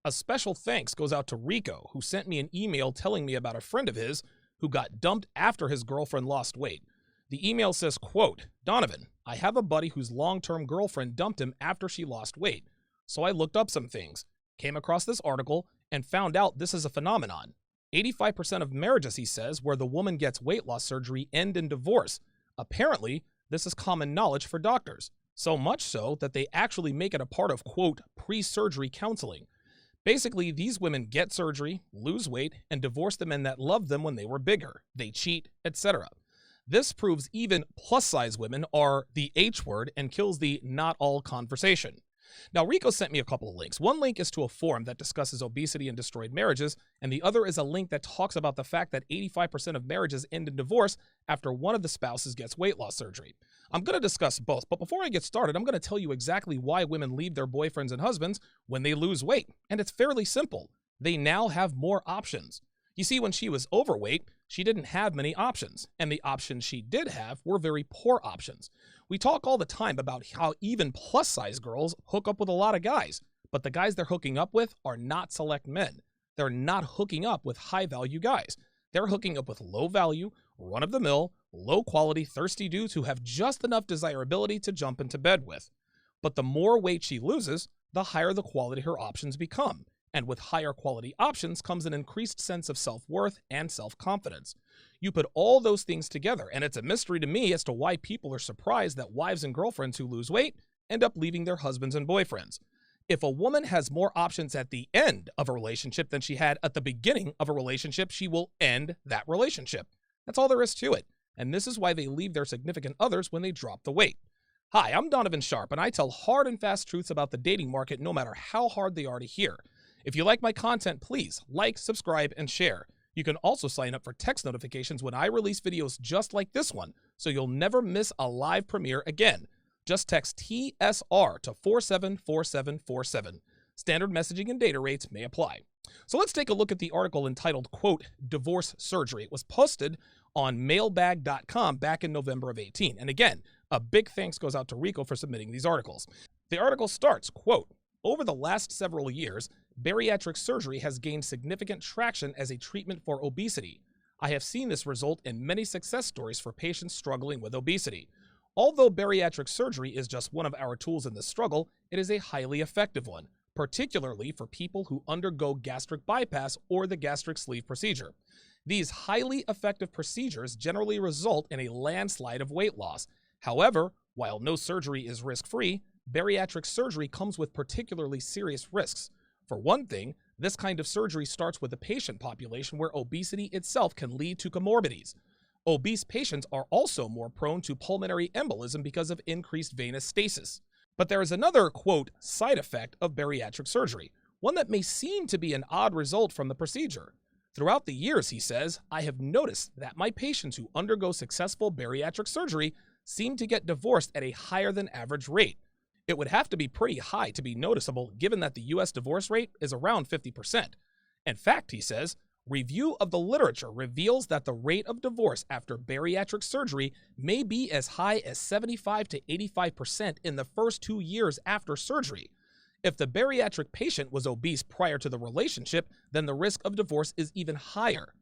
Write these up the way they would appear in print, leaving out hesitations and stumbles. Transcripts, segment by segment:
A special thanks goes out to Rico, who sent me an email telling me about a friend of his who got dumped after his girlfriend lost weight. The email says, quote, "Donovan, I have a buddy whose long-term girlfriend dumped him after she lost weight. So I looked up some things, came across this article, and found out this is a phenomenon. 85% of marriages," he says, "where the woman gets weight loss surgery end in divorce. Apparently, this is common knowledge for doctors. So much so that they actually make it a part of, quote, pre-surgery counseling. Basically, these women get surgery, lose weight, and divorce the men that loved them when they were bigger. They cheat, etc. This proves even plus-size women are the H word and kills the not all conversation." Now, Rico sent me a couple of links. One link is to a forum that discusses obesity and destroyed marriages, and the other is a link that talks about the fact that 85% of marriages end in divorce after one of the spouses gets weight loss surgery. I'm going to discuss both, but before I get started, I'm going to tell you exactly why women leave their boyfriends and husbands when they lose weight. And it's fairly simple. They now have more options. You see, when she was overweight, she didn't have many options, and the options she did have were very poor options. We talk all the time about how even plus-size girls hook up with a lot of guys, but the guys they're hooking up with are not select men. They're not hooking up with high-value guys. They're hooking up with low-value, run-of-the-mill, low-quality, thirsty dudes who have just enough desirability to jump into bed with. But the more weight she loses, the higher the quality her options become. And with higher quality options comes an increased sense of self-worth and self-confidence. You put all those things together, and it's a mystery to me as to why people are surprised that wives and girlfriends who lose weight end up leaving their husbands and boyfriends. If a woman has more options at the end of a relationship than she had at the beginning of a relationship, she will end that relationship. That's all there is to it. And this is why they leave their significant others when they drop the weight. Hi, I'm Donovan Sharpe, and I tell hard and fast truths about the dating market no matter how hard they are to hear. If you like my content, please like, subscribe, and share. You can also sign up for text notifications when I release videos just like this one, so you'll never miss a live premiere again. Just text TSR to 474747. Standard messaging and data rates may apply. So let's take a look at the article entitled, quote, "Divorce Surgery." It was posted on mailbag.com back in November of 18. And again, a big thanks goes out to Rico for submitting these articles. The article starts, quote, "Over the last several years, bariatric surgery has gained significant traction as a treatment for obesity. I have seen this result in many success stories for patients struggling with obesity. Although bariatric surgery is just one of our tools in this struggle, it is a highly effective one, particularly for people who undergo gastric bypass or the gastric sleeve procedure. These highly effective procedures generally result in a landslide of weight loss. However, while no surgery is risk-free, bariatric surgery comes with particularly serious risks. For one thing, this kind of surgery starts with a patient population where obesity itself can lead to comorbidities. Obese patients are also more prone to pulmonary embolism because of increased venous stasis. But there is another, quote, "side effect of bariatric surgery, one that may seem to be an odd result from the procedure. Throughout the years," he says, "I have noticed that my patients who undergo successful bariatric surgery seem to get divorced at a higher than average rate. It would have to be pretty high to be noticeable given that the U.S. divorce rate is around 50%. In fact," he says, "review of the literature reveals that the rate of divorce after bariatric surgery may be as high as 75 to 85% in the first 2 years after surgery. If the bariatric patient was obese prior to the relationship, then the risk of divorce is even higher.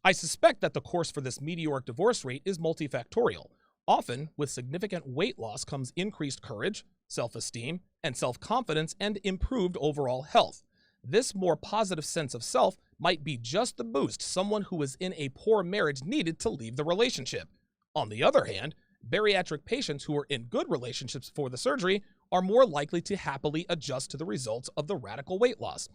I suspect that the course for this meteoric divorce rate is multifactorial. Often, with significant weight loss comes increased courage, self-esteem, and self-confidence, and improved overall health. This more positive sense of self might be just the boost someone who is in a poor marriage needed to leave the relationship. On the other hand, bariatric patients who are in good relationships before the surgery are more likely to happily adjust to the results of the radical weight loss."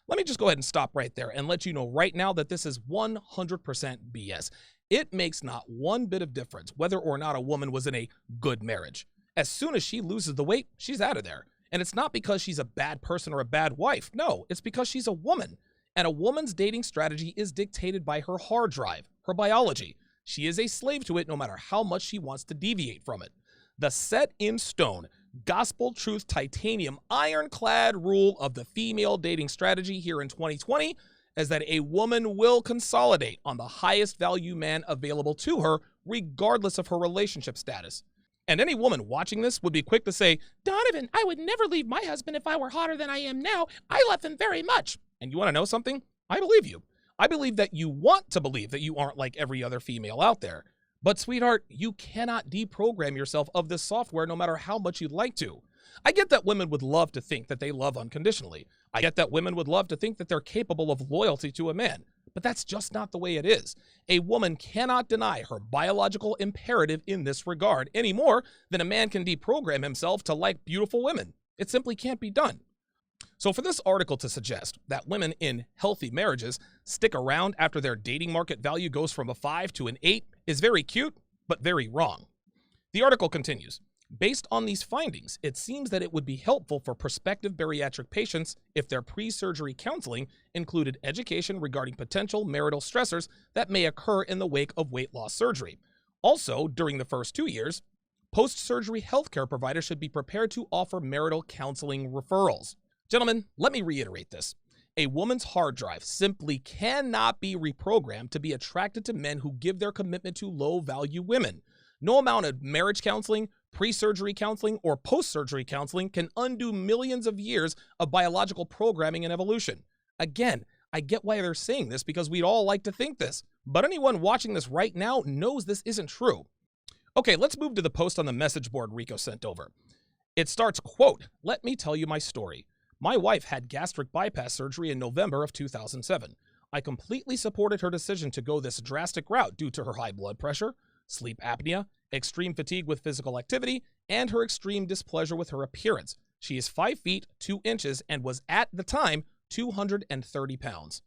Let me just go ahead and stop right there and let you know right now that this is 100% BS. It makes not one bit of difference whether or not a woman was in a good marriage. As soon as she loses the weight, she's out of there. And it's not because she's a bad person or a bad wife. No, it's because she's a woman. And a woman's dating strategy is dictated by her hard drive, her biology. She is a slave to it no matter how much she wants to deviate from it. The set in stone, gospel truth, titanium, ironclad rule of the female dating strategy here in 2020 is that a woman will consolidate on the highest value man available to her, regardless of her relationship status. And any woman watching this would be quick to say, "Donovan, I would never leave my husband if I were hotter than I am now. I love him very much." And you want to know something? I believe you. I believe that you want to believe that you aren't like every other female out there. But sweetheart, you cannot deprogram yourself of this software no matter how much you'd like to. I get that women would love to think that they love unconditionally. I get that women would love to think that they're capable of loyalty to a man. But that's just not the way it is. A woman cannot deny her biological imperative in this regard any more than a man can deprogram himself to like beautiful women. It simply can't be done. So for this article to suggest that women in healthy marriages stick around after their dating market value goes from a 5 to an 8 is very cute, but very wrong. The article continues. Based on these findings, it seems that it would be helpful for prospective bariatric patients if their pre-surgery counseling included education regarding potential marital stressors that may occur in the wake of weight loss surgery. Also, during the first 2 years, post-surgery healthcare providers should be prepared to offer marital counseling referrals. Gentlemen, let me reiterate this. A woman's hard drive simply cannot be reprogrammed to be attracted to men who give their commitment to low-value women. No amount of marriage counseling, pre-surgery counseling, or post-surgery counseling can undo millions of years of biological programming and evolution. Again, I get why they're saying this because we'd all like to think this, but anyone watching this right now knows this isn't true. Okay, let's move to the post on the message board Rico sent over. It starts, quote, "Let me tell you my story. My wife had gastric bypass surgery in November of 2007. I completely supported her decision to go this drastic route due to her high blood pressure, sleep apnea, extreme fatigue with physical activity, and her extreme displeasure with her appearance. She is 5 feet, 2 inches, and was at the time 230 pounds.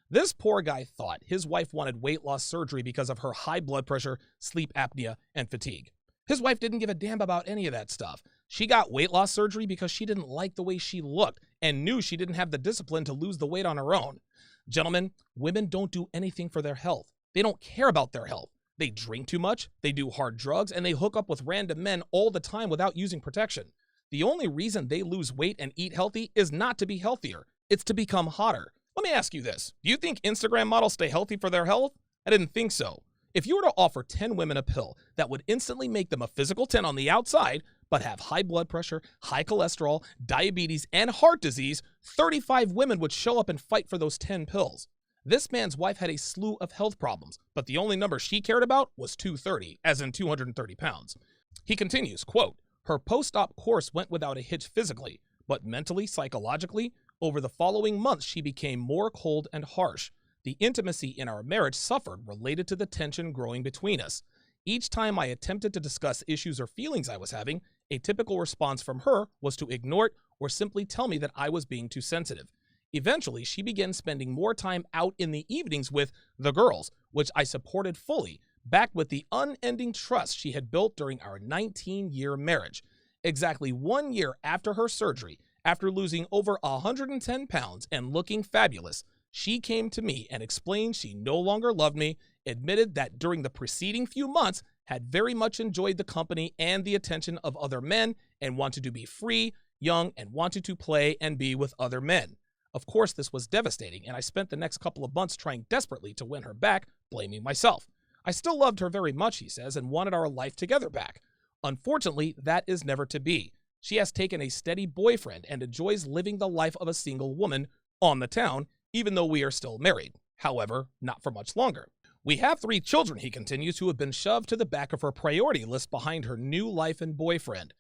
This poor guy thought his wife wanted weight loss surgery because of her high blood pressure, sleep apnea, and fatigue. His wife didn't give a damn about any of that stuff. She got weight loss surgery because she didn't like the way she looked and knew she didn't have the discipline to lose the weight on her own. Gentlemen, women don't do anything for their health. They don't care about their health. They drink too much, they do hard drugs, and they hook up with random men all the time without using protection. The only reason they lose weight and eat healthy is not to be healthier. It's to become hotter. Let me ask you this. Do you think Instagram models stay healthy for their health? I didn't think so. If you were to offer 10 women a pill that would instantly make them a physical 10 on the outside, but have high blood pressure, high cholesterol, diabetes, and heart disease, 35 women would show up and fight for those 10 pills. This man's wife had a slew of health problems, but the only number she cared about was 230, as in 230 pounds. He continues, quote, "Her post-op course went without a hitch physically, but mentally, psychologically, over the following months she became more cold and harsh. The intimacy in our marriage suffered related to the tension growing between us. Each time I attempted to discuss issues or feelings I was having, a typical response from her was to ignore it or simply tell me that I was being too sensitive. Eventually, she began spending more time out in the evenings with the girls, which I supported fully, backed with the unending trust she had built during our 19-year marriage. Exactly 1 year after her surgery, after losing over 110 pounds and looking fabulous, she came to me and explained she no longer loved me, admitted that during the preceding few months had very much enjoyed the company and the attention of other men and wanted to be free, young, and wanted to play and be with other men. Of course, this was devastating, and I spent the next couple of months trying desperately to win her back, blaming myself. I still loved her very much," he says, "and wanted our life together back. Unfortunately, that is never to be. She has taken a steady boyfriend and enjoys living the life of a single woman on the town, even though we are still married. However, not for much longer. We have 3 children," he continues, "who have been shoved to the back of her priority list behind her new life and boyfriend.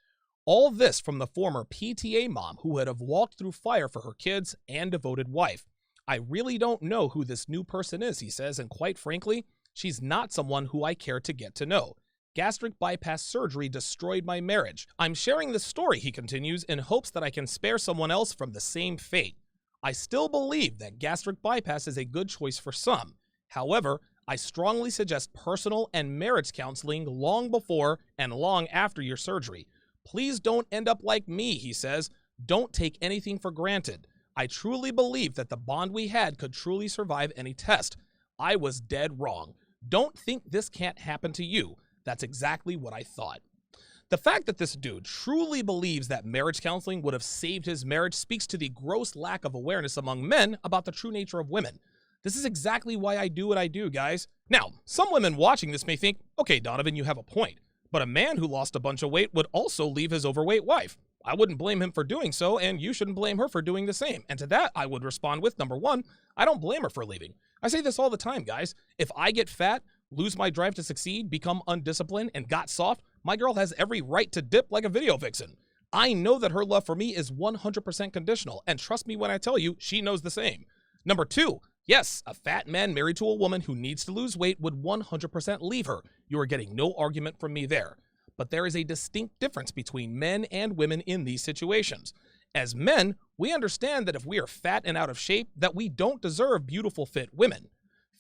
All this from the former PTA mom who would have walked through fire for her kids and devoted wife. I really don't know who this new person is," he says, "and quite frankly, she's not someone who I care to get to know. Gastric bypass surgery destroyed my marriage. I'm sharing this story," he continues, "in hopes that I can spare someone else from the same fate. I still believe that gastric bypass is a good choice for some. However, I strongly suggest personal and marriage counseling long before and long after your surgery. Please don't end up like me," he says. "Don't take anything for granted. I truly believe that the bond we had could truly survive any test. I was dead wrong. Don't think this can't happen to you. That's exactly what I thought." The fact that this dude truly believes that marriage counseling would have saved his marriage speaks to the gross lack of awareness among men about the true nature of women. This is exactly why I do what I do, guys. Now, some women watching this may think, okay, Donovan, you have a point. But a man who lost a bunch of weight would also leave his overweight wife. I wouldn't blame him for doing so, and you shouldn't blame her for doing the same. And to that, I would respond with, number one, I don't blame her for leaving. I say this all the time, guys. If I get fat, lose my drive to succeed, become undisciplined, and got soft, my girl has every right to dip like a video vixen. I know that her love for me is 100% conditional, and trust me when I tell you, she knows the same. Number two, yes, a fat man married to a woman who needs to lose weight would 100% leave her. You are getting no argument from me there. But there is a distinct difference between men and women in these situations. As men, we understand that if we are fat and out of shape, that we don't deserve beautiful, fit women.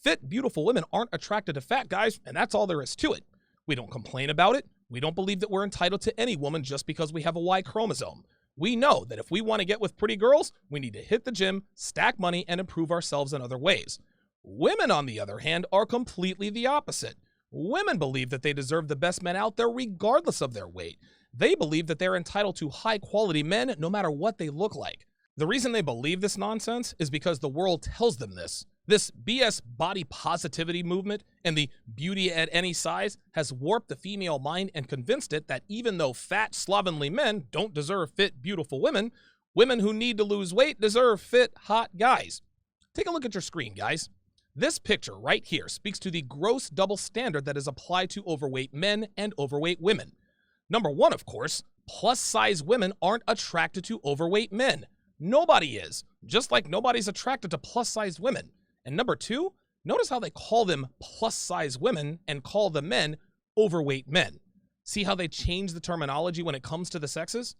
Fit, beautiful women aren't attracted to fat guys, and that's all there is to it. We don't complain about it. We don't believe that we're entitled to any woman just because we have a Y chromosome. We know that if we want to get with pretty girls, we need to hit the gym, stack money, and improve ourselves in other ways. Women, on the other hand, are completely the opposite. Women believe that they deserve the best men out there regardless of their weight. They believe that they're entitled to high-quality men no matter what they look like. The reason they believe this nonsense is because the world tells them this. This BS body positivity movement and the beauty at any size has warped the female mind and convinced it that even though fat, slovenly men don't deserve fit, beautiful women, women who need to lose weight deserve fit, hot guys. Take a look at your screen, guys. This picture right here speaks to the gross double standard that is applied to overweight men and overweight women. Number one, of course, plus-size women aren't attracted to overweight men. Nobody is, just like nobody's attracted to plus-sized women. And number two, notice how they call them plus-size women and call the men overweight men. See how they change the terminology when it comes to the sexes?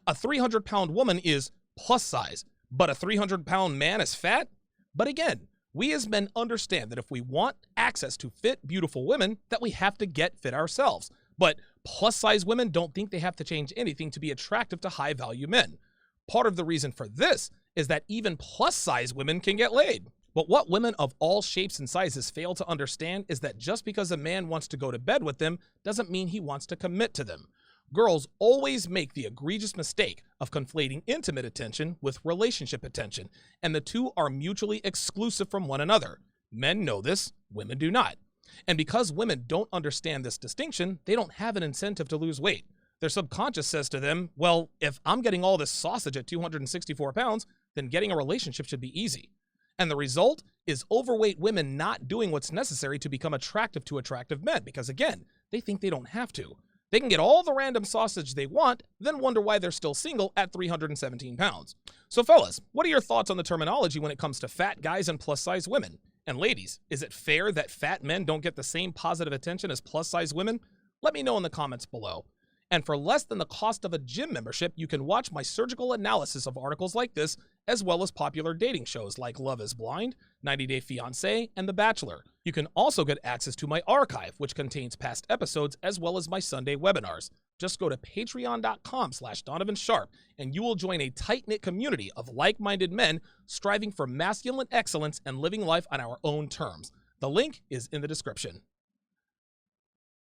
A 300-pound woman is plus size, but a 300-pound man is fat? But again, we as men understand that if we want access to fit, beautiful women, that we have to get fit ourselves. But plus-size women don't think they have to change anything to be attractive to high-value men. Part of the reason for this is that even plus-size women can get laid. But what women of all shapes and sizes fail to understand is that just because a man wants to go to bed with them doesn't mean he wants to commit to them. Girls always make the egregious mistake of conflating intimate attention with relationship attention, and the two are mutually exclusive from one another. Men know this, women do not. And because women don't understand this distinction, they don't have an incentive to lose weight. Their subconscious says to them, well, if I'm getting all this sausage at 264 pounds, then getting a relationship should be easy. And the result is overweight women not doing what's necessary to become attractive to attractive men, because again, they think they don't have to. They can get all the random sausage they want, then wonder why they're still single at 317 pounds. So fellas, what are your thoughts on the terminology when it comes to fat guys and plus-size women? And ladies, is it fair that fat men don't get the same positive attention as plus-size women? Let me know in the comments below. And for less than the cost of a gym membership, you can watch my surgical analysis of articles like this, as well as popular dating shows like Love is Blind, 90 Day Fiancé, and The Bachelor. You can also get access to my archive, which contains past episodes, as well as my Sunday webinars. Just go to patreon.com/Donovan Sharpe, and you will join a tight-knit community of like-minded men striving for masculine excellence and living life on our own terms. The link is in the description.